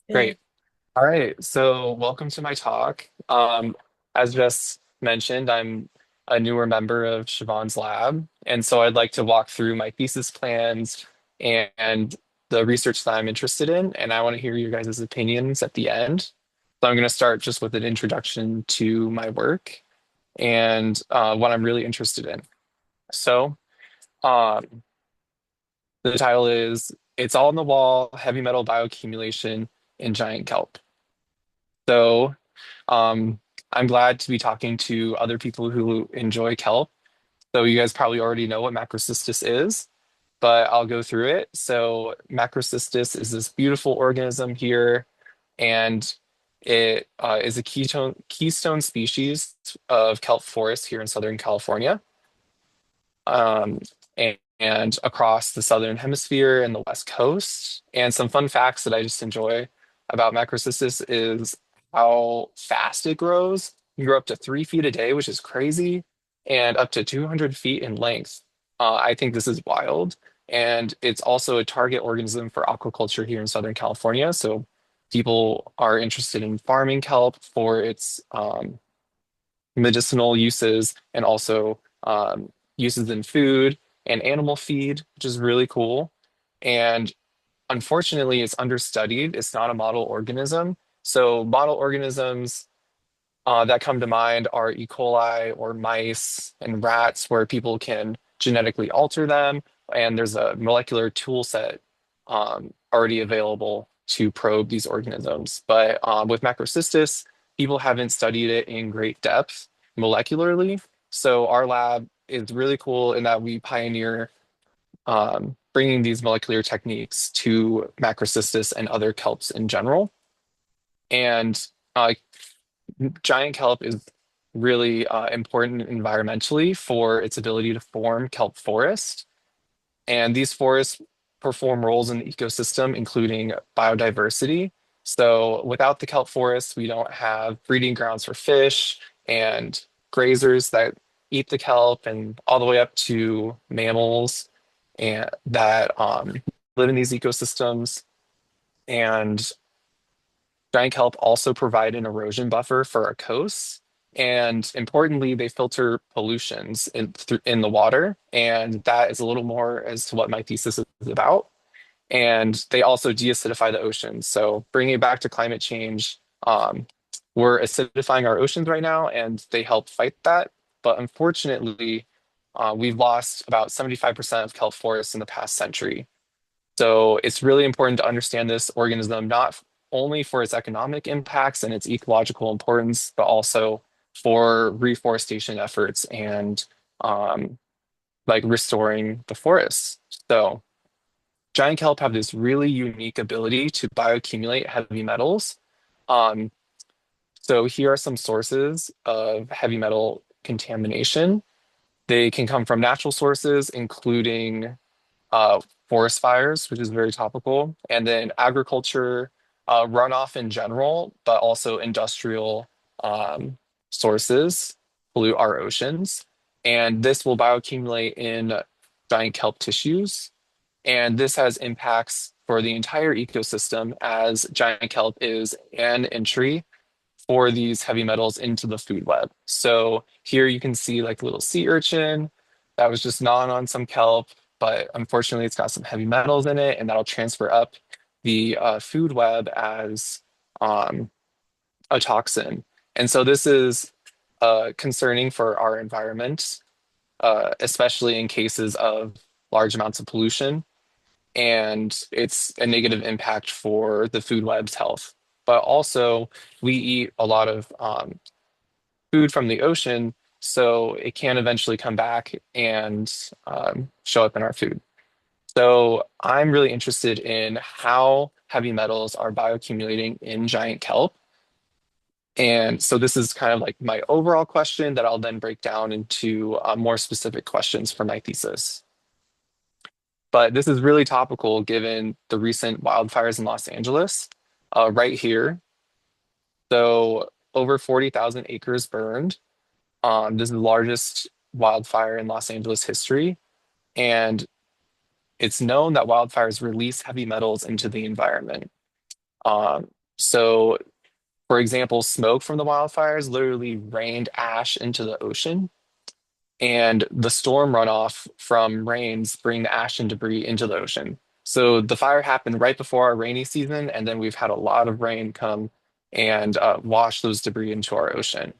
Great. Hey. All right. So, welcome to my talk. As just mentioned, I'm a newer member of Siobhan's lab. And so I'd like to walk through my thesis plans and the research that I'm interested in. And I want to hear your guys' opinions at the end. So, I'm going to start just with an introduction to my work and what I'm really interested in. So, um, the title is It's All in the Wall, Heavy Metal Bioaccumulation in Giant Kelp. So, um, I'm glad to be talking to other people who enjoy kelp. So, you guys probably already know what macrocystis is, but I'll go through it. So, macrocystis is this beautiful organism here, and it is a keystone species of kelp forest here in Southern California, um, and across the Southern Hemisphere and the West Coast. And some fun facts that I just enjoy about macrocystis is how fast it grows. You can grow up to 3 feet a day, which is crazy, and up to 200 feet in length. I think this is wild. And it's also a target organism for aquaculture here in Southern California. So people are interested in farming kelp for its medicinal uses and also uses in food and animal feed, which is really cool. And unfortunately, it's understudied. It's not a model organism. So model organisms that come to mind are E. coli or mice and rats, where people can genetically alter them. And there's a molecular tool set already available to probe these organisms. But with macrocystis, people haven't studied it in great depth molecularly. So our lab is really cool in that we pioneer bringing these molecular techniques to macrocystis and other kelps in general. And uh, giant kelp is really important environmentally for its ability to form kelp forest. And these forests perform roles in the ecosystem, including biodiversity. So without the kelp forest, we don't have breeding grounds for fish and grazers that eat the kelp, and all the way up to mammals and that live in these ecosystems. And giant kelp also provide an erosion buffer for our coasts. And importantly, they filter pollutions in the water. And that is a little more as to what my thesis is about. And they also deacidify the oceans. So bringing it back to climate change, we're acidifying our oceans right now, and they help fight that. But unfortunately, we've lost about 75% of kelp forests in the past century. So it's really important to understand this organism not only for its economic impacts and its ecological importance, but also for reforestation efforts and um, like restoring the forests. So giant kelp have this really unique ability to bioaccumulate heavy metals. Um, so here are some sources of heavy metal contamination. They can come from natural sources, including uh, forest fires, which is very topical, and then agriculture, runoff in general, but also industrial um, sources pollute our oceans. And this will bioaccumulate in giant kelp tissues. And this has impacts for the entire ecosystem as giant kelp is an entry for these heavy metals into the food web. So here you can see like a little sea urchin that was just gnawing on some kelp, but unfortunately it's got some heavy metals in it, and that'll transfer up the food web as um, a toxin. And so this is concerning for our environment, especially in cases of large amounts of pollution, and it's a negative impact for the food web's health. But also, we eat a lot of food from the ocean, so it can eventually come back and show up in our food. So I'm really interested in how heavy metals are bioaccumulating in giant kelp. And so this is kind of like my overall question that I'll then break down into more specific questions for my thesis. But this is really topical given the recent wildfires in Los Angeles, right here. So over 40,000 acres burned. This is the largest wildfire in Los Angeles history. And it's known that wildfires release heavy metals into the environment. Um, so, for example, smoke from the wildfires literally rained ash into the ocean, and the storm runoff from rains bring the ash and debris into the ocean. So the fire happened right before our rainy season, and then we've had a lot of rain come and wash those debris into our ocean.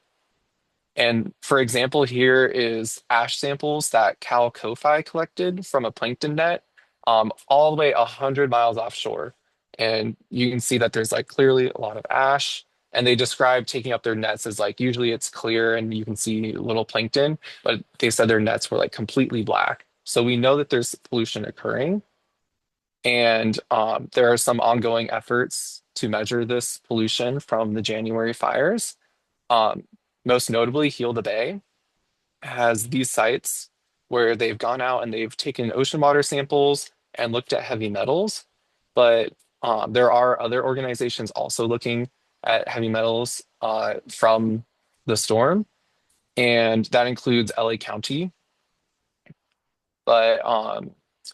And for example, here is ash samples that Cal Kofi collected from a plankton net all the way 100 miles offshore. And you can see that there's like clearly a lot of ash. And they describe taking up their nets as like usually it's clear and you can see little plankton, but they said their nets were like completely black. So we know that there's pollution occurring. And there are some ongoing efforts to measure this pollution from the January fires. Um, Most notably, Heal the Bay has these sites where they've gone out and they've taken ocean water samples and looked at heavy metals. But there are other organizations also looking at heavy metals from the storm, and that includes LA County. But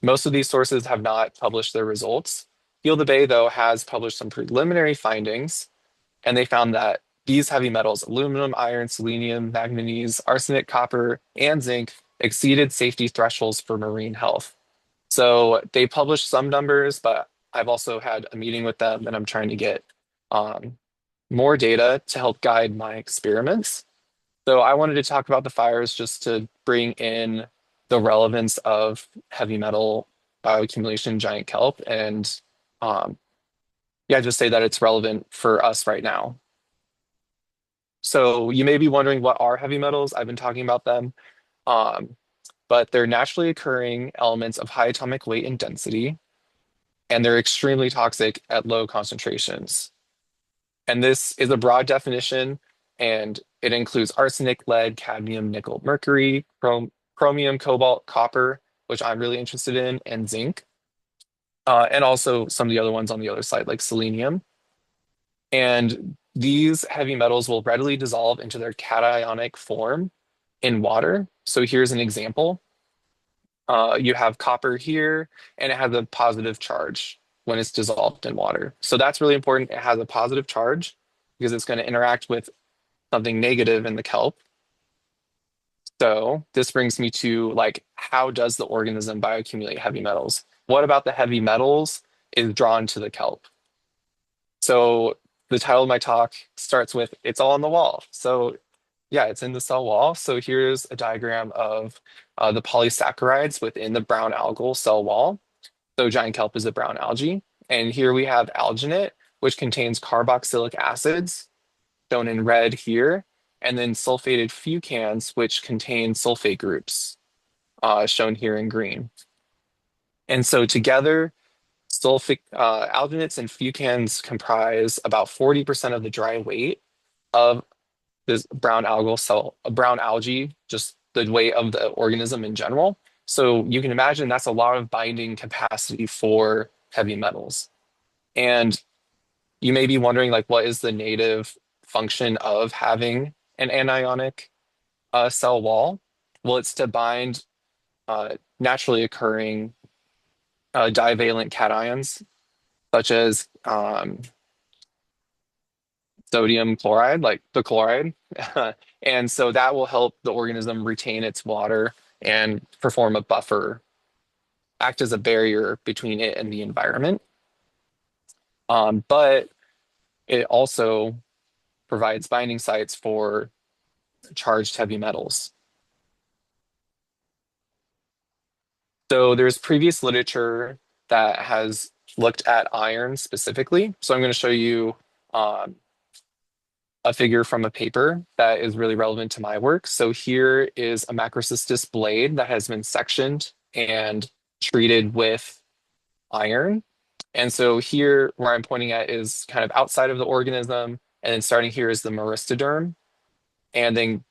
most of these sources have not published their results. Heal the Bay, though, has published some preliminary findings, and they found that these heavy metals, aluminum, iron, selenium, manganese, arsenic, copper, and zinc, exceeded safety thresholds for marine health. So they published some numbers, but I've also had a meeting with them and I'm trying to get um, more data to help guide my experiments. So I wanted to talk about the fires just to bring in the relevance of heavy metal bioaccumulation, giant kelp, and um, yeah, just say that it's relevant for us right now. So you may be wondering what are heavy metals? I've been talking about them, um, but they're naturally occurring elements of high atomic weight and density, and they're extremely toxic at low concentrations. And this is a broad definition, and it includes arsenic, lead, cadmium, nickel, mercury, chromium, cobalt, copper, which I'm really interested in, and zinc, and also some of the other ones on the other side, like selenium. And these heavy metals will readily dissolve into their cationic form in water. So here's an example. You have copper here, and it has a positive charge when it's dissolved in water. So that's really important. It has a positive charge because it's going to interact with something negative in the kelp. So this brings me to like, how does the organism bioaccumulate heavy metals? What about the heavy metals is drawn to the kelp? So the title of my talk starts with "It's all on the wall." So yeah, it's in the cell wall. So here's a diagram of the polysaccharides within the brown algal cell wall. So giant kelp is a brown algae. And here we have alginate, which contains carboxylic acids, shown in red here, and then sulfated fucans, which contain sulfate groups, shown here in green. And so together, alginates and fucans comprise about 40% of the dry weight of this brown algal cell, a brown algae, just the weight of the organism in general. So you can imagine that's a lot of binding capacity for heavy metals. And you may be wondering, like, what is the native function of having an anionic cell wall? Well, it's to bind naturally occurring divalent cations, such as sodium chloride, like the chloride. And so that will help the organism retain its water and perform a buffer, act as a barrier between it and the environment. But it also provides binding sites for charged heavy metals. So there's previous literature that has looked at iron specifically. So I'm going to show you um, a figure from a paper that is really relevant to my work. So here is a macrocystis blade that has been sectioned and treated with iron. And so here, where I'm pointing at is kind of outside of the organism, and then starting here is the merisstoderm, and then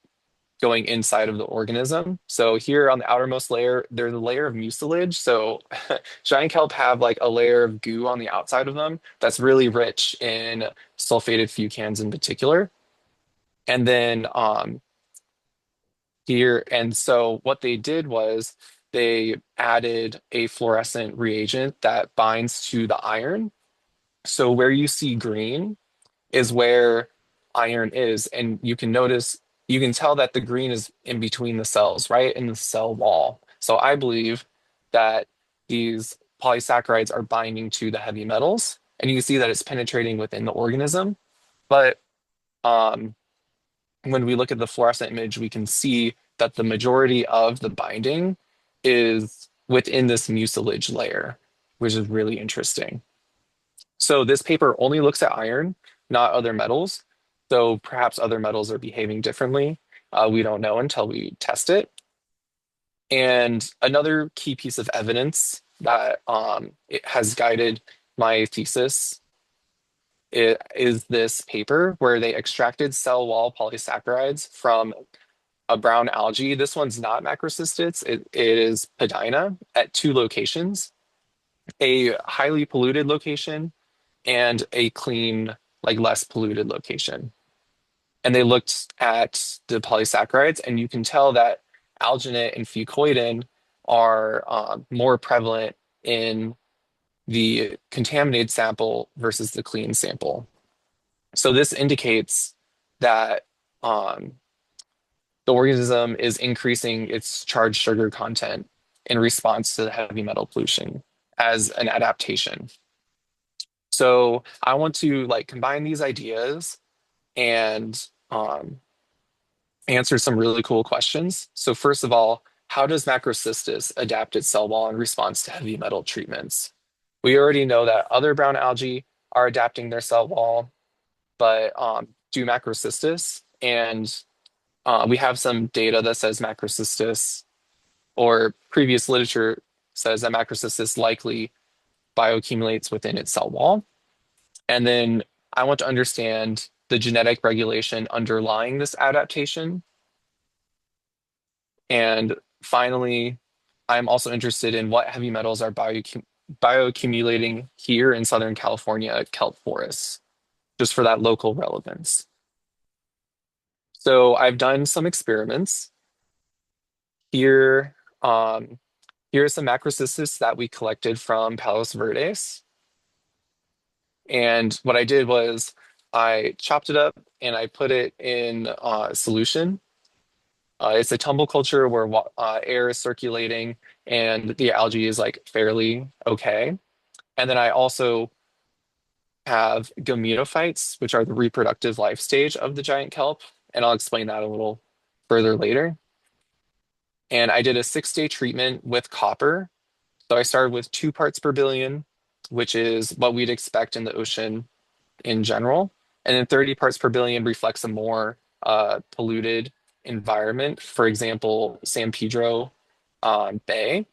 going inside of the organism. So here on the outermost layer, there's a layer of mucilage. So giant kelp have like a layer of goo on the outside of them that's really rich in sulfated fucans in particular. And then here, and so what they did was they added a fluorescent reagent that binds to the iron. So where you see green is where iron is. And you can notice, you can tell that the green is in between the cells, right in the cell wall. So I believe that these polysaccharides are binding to the heavy metals, and you can see that it's penetrating within the organism. But um, when we look at the fluorescent image, we can see that the majority of the binding is within this mucilage layer, which is really interesting. So this paper only looks at iron, not other metals. So perhaps other metals are behaving differently. We don't know until we test it. And another key piece of evidence that it has guided my thesis is this paper where they extracted cell wall polysaccharides from a brown algae. This one's not macrocystids. It is Podina at two locations, a highly polluted location and a clean, like less polluted location. And they looked at the polysaccharides, and you can tell that alginate and fucoidan are more prevalent in the contaminated sample versus the clean sample. So this indicates that um, the organism is increasing its charged sugar content in response to the heavy metal pollution as an adaptation. So I want to like combine these ideas and answer some really cool questions. So first of all, how does macrocystis adapt its cell wall in response to heavy metal treatments? We already know that other brown algae are adapting their cell wall, but do macrocystis? And we have some data that says macrocystis, or previous literature says that macrocystis likely bioaccumulates within its cell wall. And then I want to understand the genetic regulation underlying this adaptation. And finally, I'm also interested in what heavy metals are bioaccumulating here in Southern California kelp forests, just for that local relevance. So I've done some experiments. Here, here are some macrocystis that we collected from Palos Verdes. And what I did was I chopped it up and I put it in solution. It's a tumble culture where air is circulating and the algae is like fairly okay. And then I also have gametophytes, which are the reproductive life stage of the giant kelp. And I'll explain that a little further later. And I did a 6-day treatment with copper. So I started with 2 parts per billion, which is what we'd expect in the ocean in general. And then 30 parts per billion reflects a more polluted environment, for example, San Pedro Bay,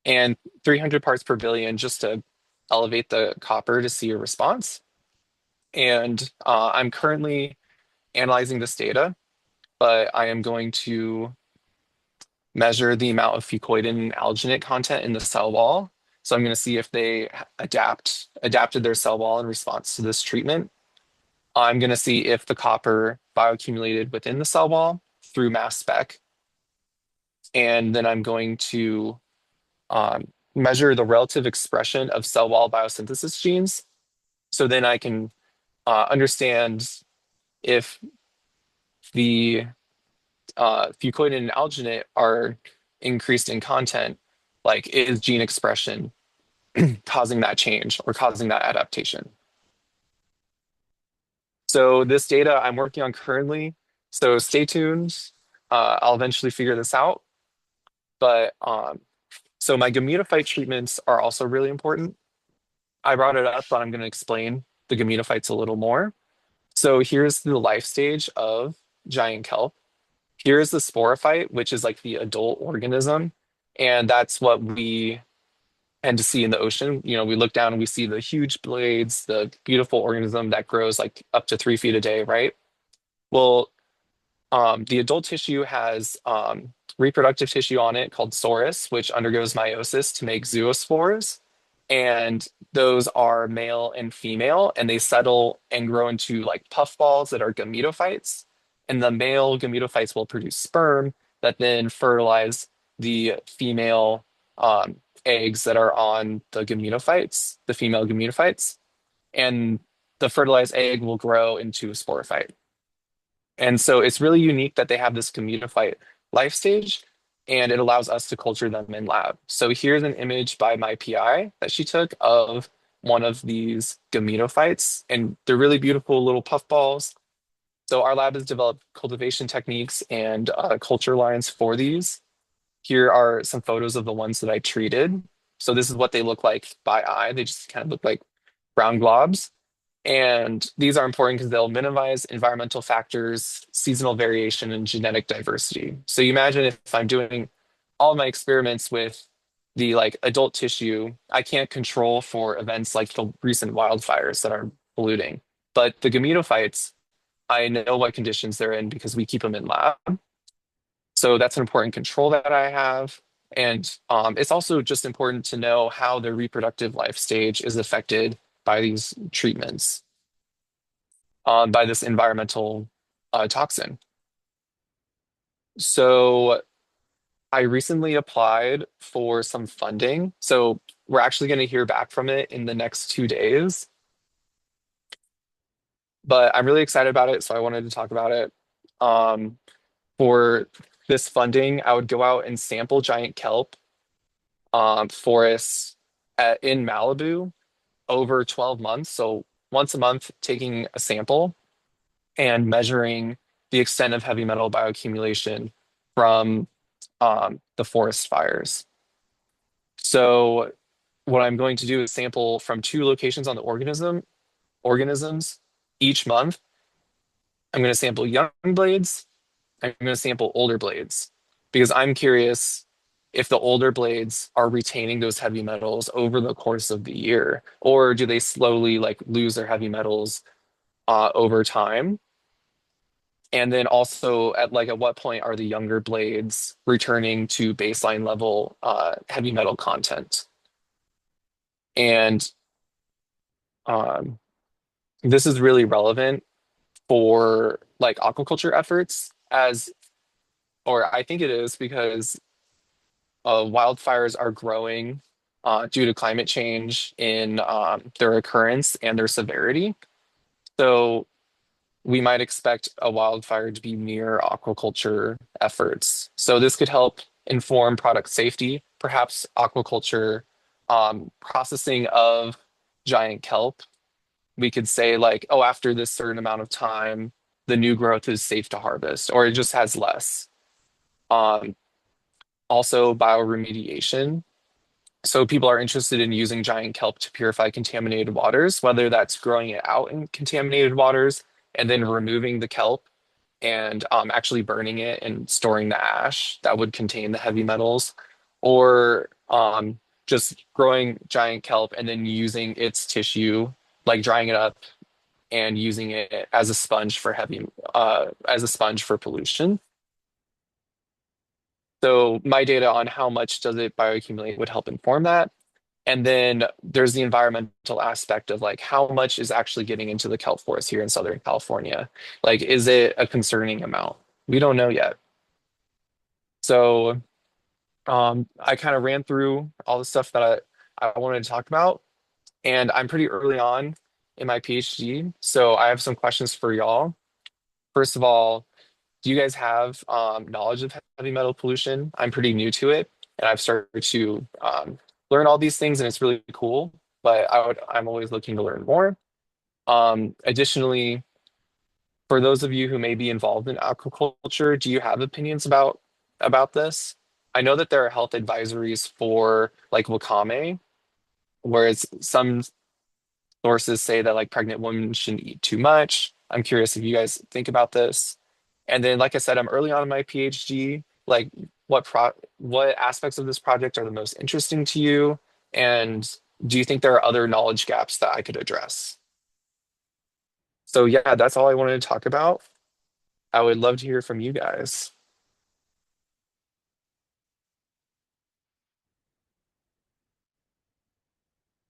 and 300 parts per billion just to elevate the copper to see a response. And I'm currently analyzing this data, but I am going to measure the amount of fucoidan and alginate content in the cell wall. So I'm going to see if they adapted their cell wall in response to this treatment. I'm going to see if the copper bioaccumulated within the cell wall through mass spec. And then I'm going to measure the relative expression of cell wall biosynthesis genes. So then I can understand if the fucoidan and alginate are increased in content, like is gene expression causing that change or causing that adaptation. So this data I'm working on currently, so stay tuned. I'll eventually figure this out. But so my gametophyte treatments are also really important. I brought it up, but I'm going to explain the gametophytes a little more. So here's the life stage of giant kelp. Here's the sporophyte, which is like the adult organism. And that's what we tend to see in the ocean. You know, we look down and we see the huge blades, the beautiful organism that grows like up to 3 feet a day, right? Well, the adult tissue has reproductive tissue on it called sorus, which undergoes meiosis to make zoospores. And those are male and female, and they settle and grow into like puffballs that are gametophytes. And the male gametophytes will produce sperm that then fertilize the female eggs that are on the gametophytes, the female gametophytes. and the fertilized egg will grow into a sporophyte. And so it's really unique that they have this gametophyte life stage, and it allows us to culture them in lab. So here's an image by my PI that she took of one of these gametophytes, and they're really beautiful little puffballs. So our lab has developed cultivation techniques and culture lines for these. Here are some photos of the ones that I treated. So this is what they look like by eye. They just kind of look like brown globs. And these are important because they'll minimize environmental factors, seasonal variation, and genetic diversity. So you imagine if I'm doing all of my experiments with the like adult tissue, I can't control for events like the recent wildfires that are polluting. But the gametophytes, I know what conditions they're in because we keep them in lab. So that's an important control that I have. And it's also just important to know how the reproductive life stage is affected by these treatments, by this environmental toxin. So I recently applied for some funding. So we're actually going to hear back from it in the next 2 days. But I'm really excited about it, so I wanted to talk about it. Um, for this funding, I would go out and sample giant kelp forests in Malibu over 12 months. So once a month, taking a sample and measuring the extent of heavy metal bioaccumulation from the forest fires. So what I'm going to do is sample from two locations on the organisms each month. I'm going to sample young blades. I'm going to sample older blades because I'm curious if the older blades are retaining those heavy metals over the course of the year, or do they slowly like lose their heavy metals over time? And then also at what point are the younger blades returning to baseline level heavy metal content? And um, this is really relevant for like aquaculture efforts or I think it is because wildfires are growing due to climate change in their occurrence and their severity. So we might expect a wildfire to be near aquaculture efforts. So this could help inform product safety, perhaps aquaculture processing of giant kelp. We could say like, oh, after this certain amount of time, the new growth is safe to harvest, or it just has less. Um, Also bioremediation. So people are interested in using giant kelp to purify contaminated waters, whether that's growing it out in contaminated waters and then removing the kelp and actually burning it and storing the ash that would contain the heavy metals, or just growing giant kelp and then using its tissue, like drying it up and using it as a sponge for as a sponge for pollution. So my data on how much does it bioaccumulate would help inform that. And then there's the environmental aspect of like how much is actually getting into the kelp forest here in Southern California. Like, is it a concerning amount? We don't know yet. So I kind of ran through all the stuff that I wanted to talk about, and I'm pretty early on in my PhD. So I have some questions for y'all. First of all, do you guys have knowledge of heavy metal pollution? I'm pretty new to it, and I've started to learn all these things, and it's really cool. But I'm always looking to learn more. Additionally, for those of you who may be involved in aquaculture, do you have opinions about this? I know that there are health advisories for like wakame, whereas some sources say that like pregnant women shouldn't eat too much. I'm curious if you guys think about this. And then, like I said, I'm early on in my PhD. Like, what aspects of this project are the most interesting to you? And do you think there are other knowledge gaps that I could address? So yeah, that's all I wanted to talk about. I would love to hear from you guys.